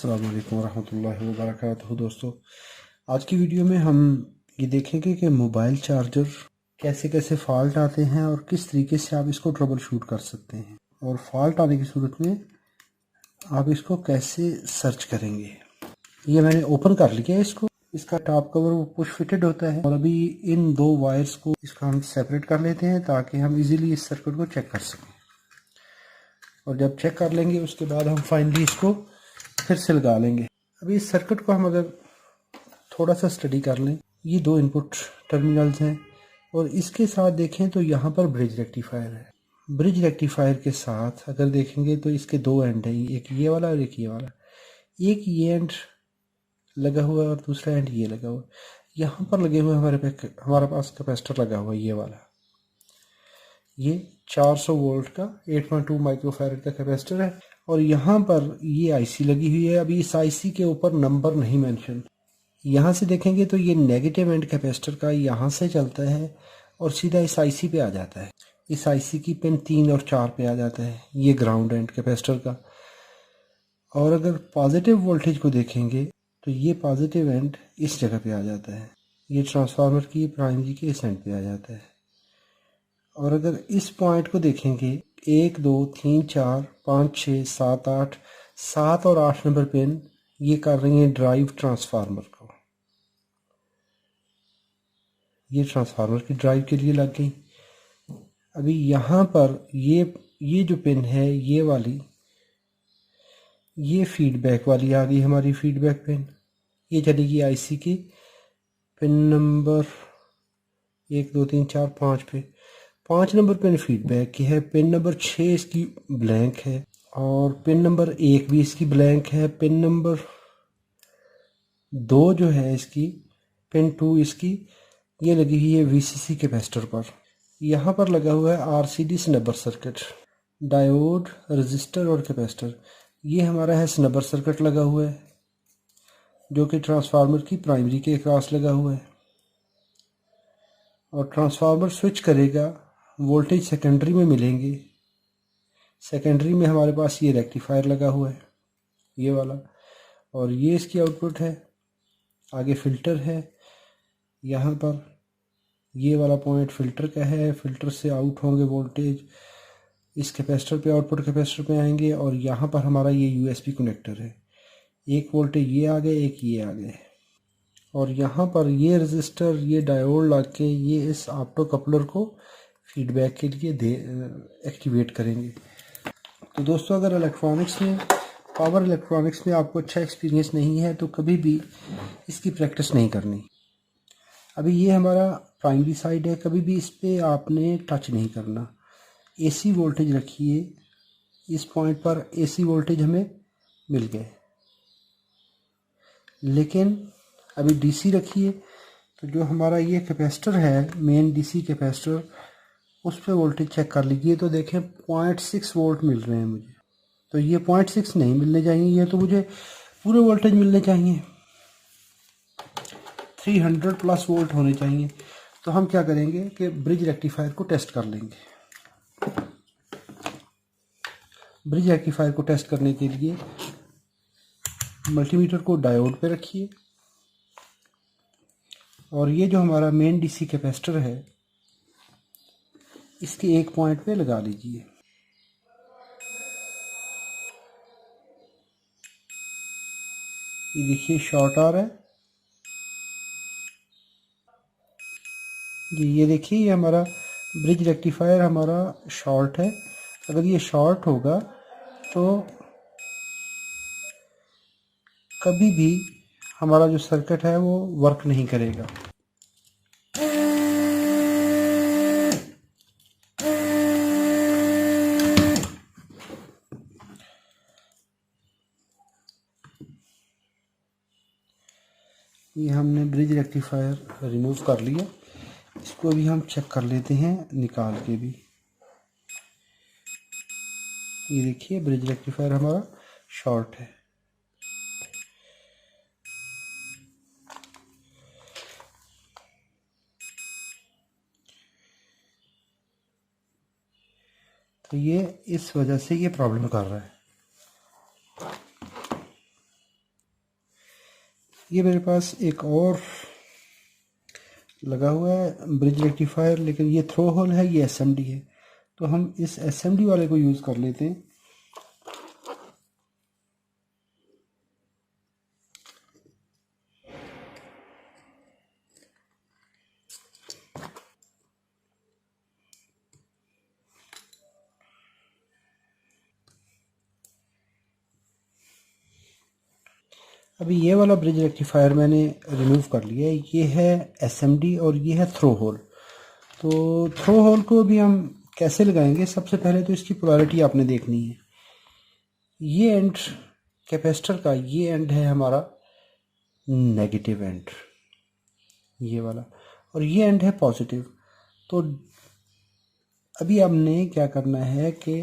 अस्सलाम वालेकुम रहमतुल्लाहि व बरकातुहू। दोस्तों, आज की वीडियो में हम ये देखेंगे कि मोबाइल चार्जर कैसे कैसे फ़ॉल्ट आते हैं और किस तरीके से आप इसको ट्रबल शूट कर सकते हैं, और फॉल्ट आने की सूरत में आप इसको कैसे सर्च करेंगे। ये मैंने ओपन कर लिया है इसको। इसका टॉप कवर वो पुश फिटेड होता है, और अभी इन दो वायर्स को इसका हम सेपरेट कर लेते हैं ताकि हम इजीली इस सर्किट को चेक कर सकें। और जब चेक कर लेंगे उसके बाद हम फाइनली इसको फिर से लगा लेंगे। अभी इस सर्किट को हम अगर थोड़ा सा स्टडी कर लें, ये दो इनपुट टर्मिनल्स हैं और इसके साथ देखें तो यहाँ पर ब्रिज रेक्टिफायर है। ब्रिज रेक्टिफायर के साथ अगर देखेंगे तो इसके दो एंड हैं, एक ये वाला और एक ये वाला। एक ये एंड लगा हुआ है और दूसरा एंड ये लगा हुआ है। यहाँ पर लगे हुए हमारे पास कैपेसिटर लगा हुआ है, ये वाला। ये 400 वोल्ट का 8.2 माइक्रोफैरड का कैपेसिटर है, और यहाँ पर ये आईसी लगी हुई है। अभी इस आईसी के ऊपर नंबर नहीं मेंशन। यहाँ से देखेंगे तो ये नेगेटिव एंड कैपेसिटर का यहाँ से चलता है और सीधा इस आईसी पे आ जाता है। इस आईसी की पिन 3 और 4 पे आ जाता है, ये ग्राउंड एंड कैपेसिटर का। और अगर पॉजिटिव वोल्टेज को देखेंगे तो ये पॉजिटिव एंड इस जगह पे आ जाता है, ये ट्रांसफार्मर की प्राइमरी के इस एंड पे आ जाता है। और अगर इस पॉइंट को देखेंगे, 1 2 3 4 5 6 7 8, 7 और 8 नंबर पिन ये कर रही हैं ड्राइव ट्रांसफार्मर को। ये ट्रांसफार्मर की ड्राइव के लिए लग गई। अभी यहाँ पर ये जो पिन है, ये वाली, ये फीडबैक वाली आ गई हमारी फीडबैक पिन। ये चलेगी आईसी की पिन नंबर 1 2 3 4 5 पे। 5 नंबर पिन फीडबैक की है। पिन नंबर 6 इसकी ब्लैंक है, और पिन नंबर 1 भी इसकी ब्लैंक है। पिन नंबर 2 जो है इसकी, पिन 2 इसकी ये लगी हुई है वीसीसी कैपेसिटर पर। यहाँ पर लगा हुआ है आरसीडी स्नबर सर्किट, डायोड, रजिस्टर और कैपेसिटर। ये हमारा है स्नबर सर्किट लगा हुआ है, जो कि ट्रांसफार्मर की प्राइमरी के क्रॉस लगा हुआ है। और ट्रांसफार्मर स्विच करेगा, वोल्टेज सेकेंडरी में मिलेंगे। सेकेंडरी में हमारे पास ये रेक्टिफायर लगा हुआ है, ये वाला, और ये इसकी आउटपुट है। आगे फिल्टर है, यहाँ पर ये वाला पॉइंट फिल्टर का है। फिल्टर से आउट होंगे वोल्टेज, इस कैपेसिटर पे आउटपुट कैपेसिटर पे आएंगे, और यहाँ पर हमारा ये यूएसबी कनेक्टर है। एक वोल्टेज ये आ गए, एक ये आ गए, और यहाँ पर ये रजिस्टर, ये डायोड लग के ये इस ऑप्टो कपलर को फीडबैक के लिए एक्टिवेट करेंगे। तो दोस्तों, अगर पावर इलेक्ट्रॉनिक्स में आपको अच्छा एक्सपीरियंस नहीं है तो कभी भी इसकी प्रैक्टिस नहीं करनी। अभी ये हमारा प्राइमरी साइड है, कभी भी इस पर आपने टच नहीं करना। एसी वोल्टेज रखिए, इस पॉइंट पर एसी वोल्टेज हमें मिल गए, लेकिन अभी डीसी रखिए तो जो हमारा ये कैपेसिटर है, मेन डीसी कैपेसिटर, उस पर वोल्टेज चेक कर लीजिए तो देखें 0.6 वोल्ट मिल रहे हैं मुझे। तो ये 0.6 नहीं मिलने चाहिए, ये तो मुझे पूरे वोल्टेज मिलने चाहिए, 300 प्लस वोल्ट होने चाहिए। तो हम क्या करेंगे कि ब्रिज रेक्टिफायर को टेस्ट कर लेंगे। ब्रिज रेक्टिफायर को टेस्ट करने के लिए मल्टीमीटर को डायोड पे रखिए, और ये जो हमारा मेन डीसी कैपेसिटर है इसके एक पॉइंट पे लगा लीजिए। ये देखिए शॉर्ट आ रहा है जी। ये देखिए, ये हमारा ब्रिज रेक्टिफायर हमारा शॉर्ट है। अगर ये शॉर्ट होगा तो कभी भी हमारा जो सर्किट है वो वर्क नहीं करेगा। ये हमने ब्रिज रेक्टिफायर रिमूव कर लिया। इसको भी हम चेक कर लेते हैं निकाल के भी। ये देखिए, ब्रिज रेक्टिफायर हमारा शॉर्ट है। तो ये इस वजह से ये प्रॉब्लम कर रहा है। ये मेरे पास एक और लगा हुआ है ब्रिज रेक्टिफायर, लेकिन ये थ्रो होल है, ये एसएमडी है, तो हम इस एसएमडी वाले को यूज़ कर लेते हैं। अभी ये वाला ब्रिज रेक्टिफायर मैंने रिमूव कर लिया है। ये है एसएमडी और ये है थ्रो होल। तो थ्रो होल को भी हम कैसे लगाएंगे, सबसे पहले तो इसकी पोलैरिटी आपने देखनी है। ये एंड कैपेसिटर का ये एंड है हमारा नेगेटिव एंड, ये वाला, और ये एंड है पॉजिटिव। तो अभी हमने क्या करना है कि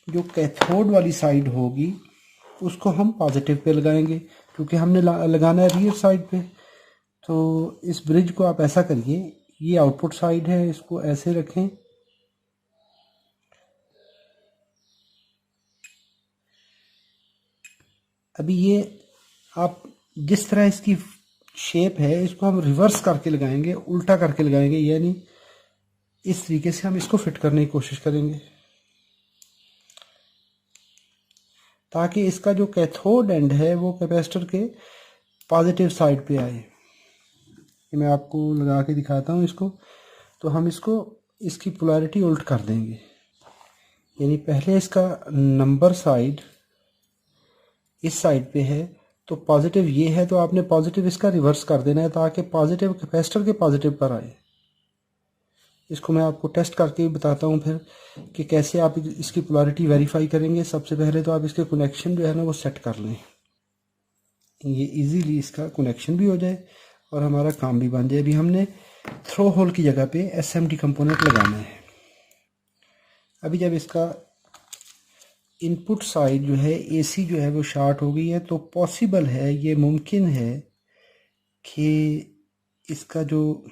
जो कैथोड वाली साइड होगी उसको हम पॉजिटिव पे लगाएंगे, क्योंकि हमने लगाना है रियर साइड पे। तो इस ब्रिज को आप ऐसा करिए, ये आउटपुट साइड है, इसको ऐसे रखें, अभी ये आप जिस तरह इसकी शेप है इसको हम रिवर्स करके लगाएंगे, उल्टा करके लगाएंगे, यानी इस तरीके से हम इसको फिट करने की कोशिश करेंगे ताकि इसका जो कैथोड एंड है वो कैपेसिटर के पॉजिटिव साइड पे आए। ये मैं आपको लगा के दिखाता हूँ इसको। तो हम इसको इसकी पोलैरिटी उल्ट कर देंगे, यानी पहले इसका नंबर साइड इस साइड पे है, तो पॉजिटिव ये है, तो आपने पॉजिटिव इसका रिवर्स कर देना है ताकि पॉजिटिव कैपेसिटर के पॉजिटिव पर आए। इसको मैं आपको टेस्ट करके बताता हूँ फिर कि कैसे आप इसकी पोलैरिटी वेरीफाई करेंगे। सबसे पहले तो आप इसके कनेक्शन जो है ना वो सेट कर लें, ये इजीली इसका कनेक्शन भी हो जाए और हमारा काम भी बन जाए। अभी हमने थ्रो होल की जगह पे एसएमडी कंपोनेंट लगाना है। अभी जब इसका इनपुट साइड जो है एसी जो है वो शॉर्ट हो गई है, तो पॉसिबल है, ये मुमकिन है कि इसका जो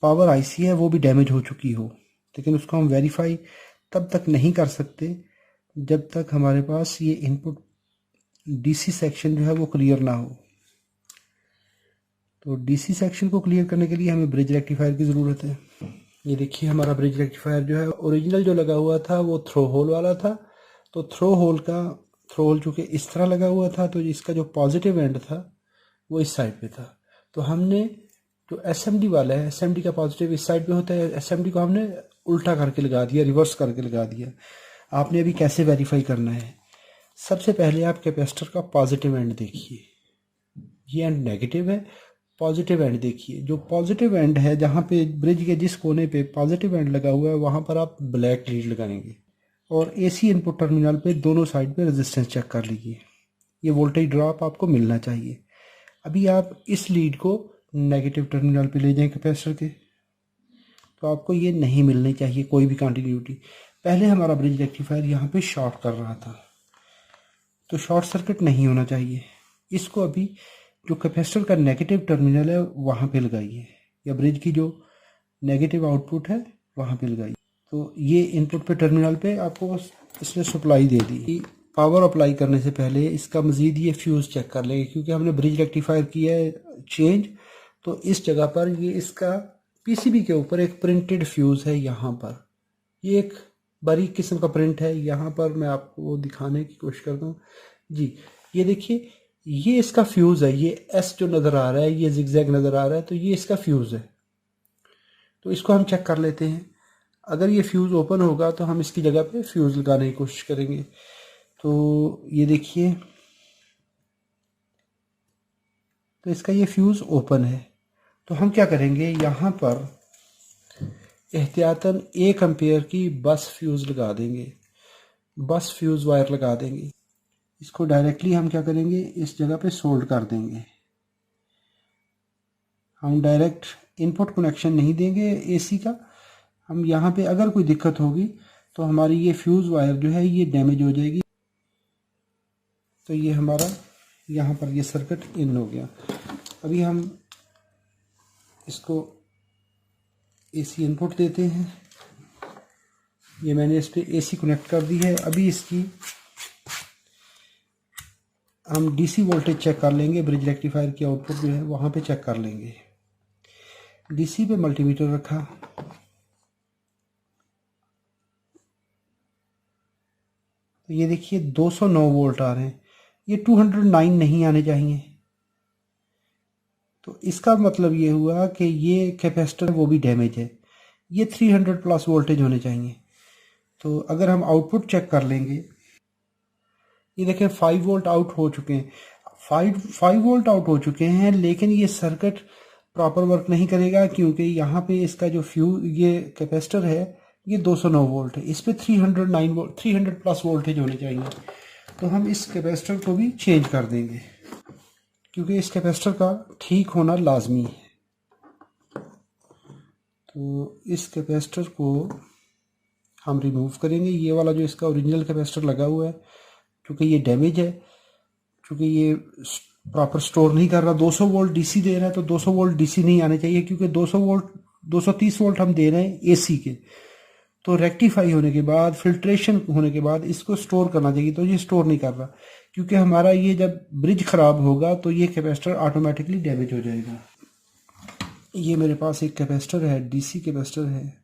पावर आईसी है वो भी डैमेज हो चुकी हो, लेकिन उसको हम वेरीफाई तब तक नहीं कर सकते जब तक हमारे पास ये इनपुट डीसी सेक्शन जो है वो क्लियर ना हो। तो डीसी सेक्शन को क्लियर करने के लिए हमें ब्रिज रेक्टिफायर की ज़रूरत है। ये देखिए हमारा ब्रिज रेक्टिफायर जो है, ओरिजिनल जो लगा हुआ था वो थ्रो होल वाला था। तो थ्रो होल चूँकि इस तरह लगा हुआ था, तो इसका जो पॉजिटिव एंड था वो इस साइड पे था। तो हमने जो एसएमडी वाला है, एसएमडी का पॉजिटिव इस साइड पे होता है, एसएमडी को हमने उल्टा करके लगा दिया, रिवर्स करके लगा दिया। आपने अभी कैसे वेरीफाई करना है, सबसे पहले आप कैपेसिटर का पॉजिटिव एंड देखिए, ये एंड नेगेटिव है, पॉजिटिव एंड देखिए। जो पॉजिटिव एंड है, जहाँ पे ब्रिज के जिस कोने पे पॉजिटिव एंड लगा हुआ है वहाँ पर आप ब्लैक लीड लगाएंगे और एसी इनपुट टर्मिनल पे दोनों साइड पे रेजिस्टेंस चेक कर लीजिए। ये वोल्टेज ड्रॉप आपको मिलना चाहिए। अभी आप इस लीड को नेगेटिव टर्मिनल पे ले जाएं कैपेसिटर के, तो आपको ये नहीं मिलनी चाहिए कोई भी कंटिन्यूटी। पहले हमारा ब्रिज रेक्टिफायर यहाँ पे शॉर्ट कर रहा था, तो शॉर्ट सर्किट नहीं होना चाहिए। इसको अभी जो कैपेसिटर का नेगेटिव टर्मिनल है वहाँ पे लगाइए, या ब्रिज की जो नेगेटिव आउटपुट है वहाँ पे लगाइए। तो ये इनपुट पे टर्मिनल पे आपको इसने सप्लाई दे दी। पावर अप्लाई करने से पहले इसका मज़ीद ये फ्यूज़ चेक कर लेंगे, क्योंकि हमने ब्रिज रेक्टिफायर किया है चेंज। तो इस जगह पर ये इसका पीसीबी के ऊपर एक प्रिंटेड फ्यूज़ है, यहाँ पर ये एक बारीक किस्म का प्रिंट है। यहाँ पर मैं आपको दिखाने की कोशिश करता हूँ जी। ये देखिए, ये इसका फ्यूज़ है, ये एस जो नज़र आ रहा है, ये जिगजैग नज़र आ रहा है, तो ये इसका फ्यूज़ है। तो इसको हम चेक कर लेते हैं। अगर ये फ्यूज़ ओपन होगा तो हम इसकी जगह पे फ्यूज़ लगाने की कोशिश करेंगे। तो ये देखिए, तो इसका ये फ्यूज़ ओपन है। तो हम क्या करेंगे, यहाँ पर एहतियातन 1 एम्पेयर की बस फ्यूज़ लगा देंगे, बस फ्यूज़ वायर लगा देंगे। इसको डायरेक्टली हम क्या करेंगे, इस जगह पे सोल्ड कर देंगे। हम डायरेक्ट इनपुट कनेक्शन नहीं देंगे एसी का। हम यहाँ पे अगर कोई दिक्कत होगी तो हमारी ये फ्यूज़ वायर जो है ये डैमेज हो जाएगी। तो ये हमारा यहाँ पर ये सर्किट इन हो गया। अभी हम इसको एसी इनपुट देते हैं। ये मैंने इस पर एसी कनेक्ट कर दी है। अभी इसकी हम डीसी वोल्टेज चेक कर लेंगे, ब्रिज रेक्टिफायर की आउटपुट जो है वहाँ पे चेक कर लेंगे। डीसी पे मल्टीमीटर रखा, तो ये देखिए 209 वोल्ट आ रहे हैं, ये 209 नहीं आने चाहिए। तो इसका मतलब ये हुआ कि ये कैपेसिटर वो भी डैमेज है, ये 300 प्लस वोल्टेज होने चाहिए। तो अगर हम आउटपुट चेक कर लेंगे, ये देखें 5 वोल्ट आउट हो चुके हैं, 5 वोल्ट आउट हो चुके हैं, लेकिन ये सर्किट प्रॉपर वर्क नहीं करेगा क्योंकि यहाँ पे इसका जो ये कैपेसिटर है ये 209 वोल्ट है, इस पे 309 वोल्ट 300 प्लस वोल्टेज होने चाहिए। तो हम इस कैपेसिटर को भी चेंज कर देंगे क्योंकि इस कैपेसिटर का ठीक होना लाजमी है। तो इस कैपेसिटर को हम रिमूव करेंगे, ये वाला जो इसका ओरिजिनल कैपेसिटर लगा हुआ है, क्योंकि ये डैमेज है, क्योंकि ये प्रॉपर स्टोर नहीं कर रहा। 200 वोल्ट डीसी दे रहा है तो 200 वोल्ट डीसी नहीं आने चाहिए, क्योंकि 200 वोल्ट 230 वोल्ट हम दे रहे हैं एसी के। तो रेक्टिफाई होने के बाद, फिल्ट्रेशन होने के बाद इसको स्टोर करना चाहिए, तो ये स्टोर नहीं कर रहा, क्योंकि हमारा ये जब ब्रिज खराब होगा तो ये कैपेसिटर ऑटोमेटिकली डैमेज हो जाएगा। ये मेरे पास एक कैपेसिटर है, डीसी कैपेसिटर है।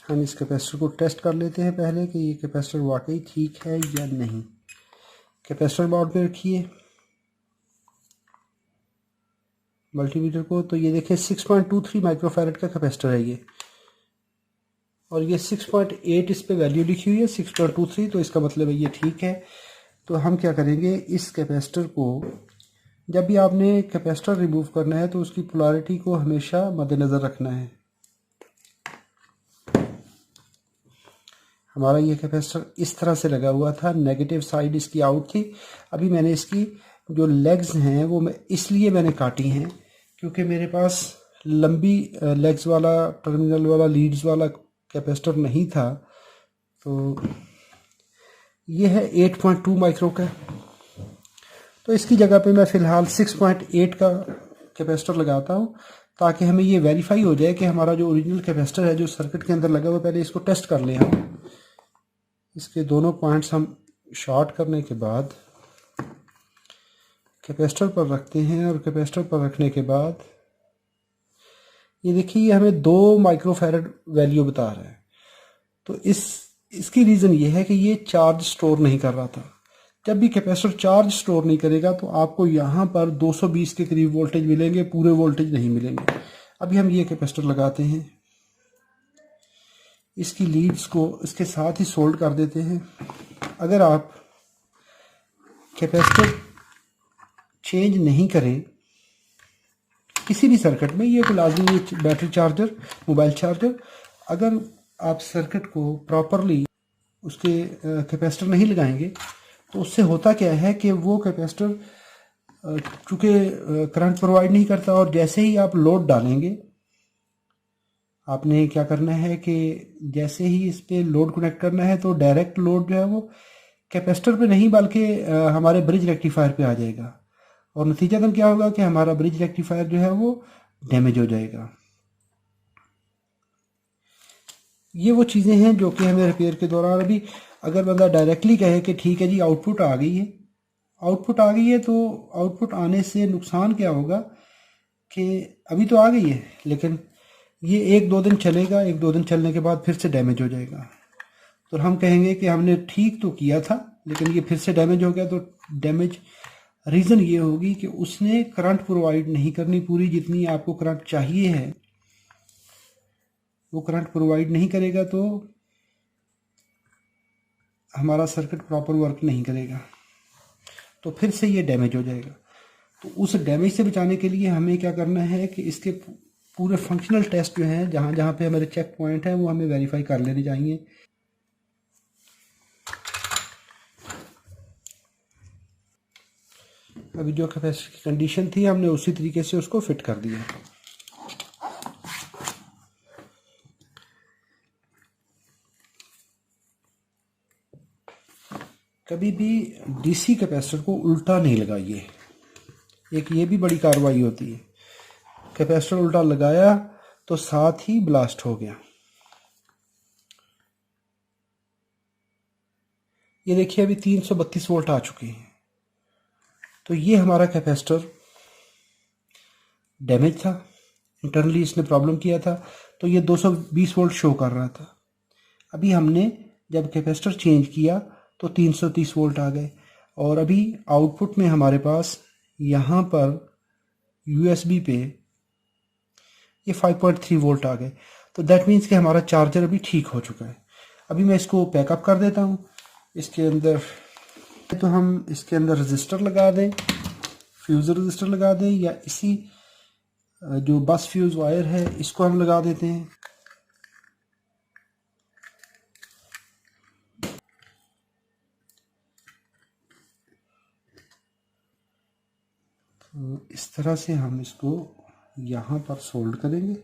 हम इस कैपेसिटर को टेस्ट कर लेते हैं पहले कि ये कैपेसिटर वाकई ठीक है या नहीं। कैपेसिटर बोर्ड पे रखिए मल्टीमीटर को, तो ये देखिए 6.23 माइक्रोफैरड का कैपेसिटर है ये, और ये 6.8 इस पे वैल्यू लिखी हुई है, 6.23, तो इसका मतलब है ये ठीक है। तो हम क्या करेंगे, इस कैपेसिटर को, जब भी आपने कैपेसिटर रिमूव करना है तो उसकी पोलैरिटी को हमेशा मद्देनज़र रखना है। हमारा ये कैपेसिटर इस तरह से लगा हुआ था, नेगेटिव साइड इसकी आउट थी। अभी मैंने इसकी जो लेग्स हैं वो इसलिए मैंने काटी हैं क्योंकि मेरे पास लंबी लेग्स वाला, टर्मिनल वाला, लीड्स वाला कैपेसिटर नहीं था। तो ये है 8.2 माइक्रो का, तो इसकी जगह पे मैं फ़िलहाल 6.8 का कैपेसिटर लगाता हूँ, ताकि हमें ये वेरीफाई हो जाए कि हमारा जो ओरिजिनल कैपेसिटर है जो सर्किट के अंदर लगा हुआ, पहले इसको टेस्ट कर लें हम। इसके दोनों पॉइंट्स हम शॉर्ट करने के बाद कैपेसिटर पर रखते हैं, और कैपेसिटर पर रखने के बाद ये देखिए ये हमें 2 माइक्रोफैरड वैल्यू बता रहा है। तो इसकी रीज़न ये है कि ये चार्ज स्टोर नहीं कर रहा था। जब भी कैपेसिटर चार्ज स्टोर नहीं करेगा तो आपको यहाँ पर 220 के करीब वोल्टेज मिलेंगे, पूरे वोल्टेज नहीं मिलेंगे। अभी हम ये कैपेसिटर लगाते हैं, इसकी लीड्स को इसके साथ ही सोल्ड कर देते हैं। अगर आप कैपेसिटर चेंज नहीं करें किसी भी सर्किट में, ये कोई लाजमी बैटरी चार्जर, मोबाइल चार्जर, अगर आप सर्किट को प्रॉपरली उसके कैपेसिटर नहीं लगाएंगे तो उससे होता क्या है कि वो कैपेसिटर चूँकि करंट प्रोवाइड नहीं करता, और जैसे ही आप लोड डालेंगे, आपने क्या करना है कि जैसे ही इस पे लोड कनेक्ट करना है तो डायरेक्ट लोड जो है वो कैपेसिटर पे नहीं बल्कि हमारे ब्रिज रेक्टिफायर पे आ जाएगा, और नतीजतन क्या होगा कि हमारा ब्रिज रेक्टिफायर जो है वो डैमेज हो जाएगा। ये वो चीज़ें हैं जो कि हमें रिपेयर के दौरान, अभी अगर बंदा डायरेक्टली कहे कि ठीक है जी आउटपुट आ गई है, आउटपुट आ गई है, तो आउटपुट आने से नुकसान क्या होगा कि अभी तो आ गई है लेकिन ये 1-2 दिन चलेगा, 1-2 दिन चलने के बाद फिर से डैमेज हो जाएगा। तो हम कहेंगे कि हमने ठीक तो किया था लेकिन ये फिर से डैमेज हो गया। तो डैमेज रीज़न ये होगी कि उसने करंट प्रोवाइड नहीं करनी, पूरी जितनी आपको करंट चाहिए है वो करंट प्रोवाइड नहीं करेगा, तो हमारा सर्किट प्रॉपर वर्क नहीं करेगा, तो फिर से ये डैमेज हो जाएगा। तो उस डैमेज से बचाने के लिए हमें क्या करना है कि इसके पूरे फंक्शनल टेस्ट जो हैं, जहाँ जहाँ पे हमारे चेक पॉइंट हैं, वो हमें वेरीफाई कर लेने चाहिए। अभी जो कैपेसिटर की कंडीशन थी हमने उसी तरीके से उसको फिट कर दिया। कभी भी डीसी कैपेसिटर को उल्टा नहीं लगाइए, एक ये भी बड़ी कार्रवाई होती है। कैपेसिटर उल्टा लगाया तो साथ ही ब्लास्ट हो गया। ये देखिए अभी 332 वोल्ट आ चुके हैं। तो ये हमारा कैपेसिटर डैमेज था, इंटरनली इसने प्रॉब्लम किया था, तो ये 220 वोल्ट शो कर रहा था। अभी हमने जब कैपेसिटर चेंज किया तो 330 वोल्ट आ गए, और अभी आउटपुट में हमारे पास यहाँ पर USB पे ये 5.3 वोल्ट आ गए। तो दैट मीन्स कि हमारा चार्जर अभी ठीक हो चुका है। अभी मैं इसको पैकअप कर देता हूँ। इसके अंदर तो हम इसके अंदर रजिस्टर लगा दें, फ्यूज़ रजिस्टर लगा दें, या इसी जो बस फ्यूज़ वायर है इसको हम लगा देते हैं। तो इस तरह से हम इसको यहाँ पर सोल्ड करेंगे।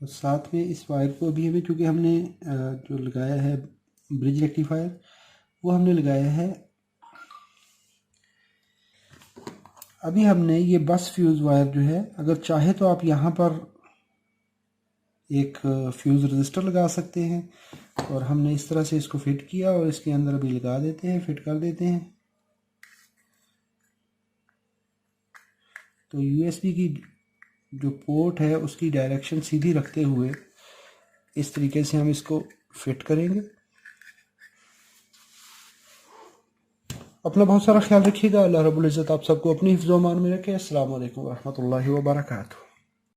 और साथ में इस वायर को अभी हमें, क्योंकि हमने जो लगाया है ब्रिज रेक्टिफायर, वो हमने लगाया है। अभी हमने ये बस फ्यूज़ वायर जो है, अगर चाहे तो आप यहाँ पर एक फ्यूज़ रजिस्टर लगा सकते हैं, और हमने इस तरह से इसको फिट किया और इसके अंदर अभी लगा देते हैं, फिट कर देते हैं। तो USB की जो पोर्ट है उसकी डायरेक्शन सीधी रखते हुए इस तरीके से हम इसको फिट करेंगे। अपना बहुत सारा ख्याल रखिएगा। अल्लाह रब्बुल इज़्ज़त आप सबको अपनी हिफ्ज़-ओ-अमान में रखे। अस्सलाम वालेकुम व रहमतुल्लाहि व बरकातुहू।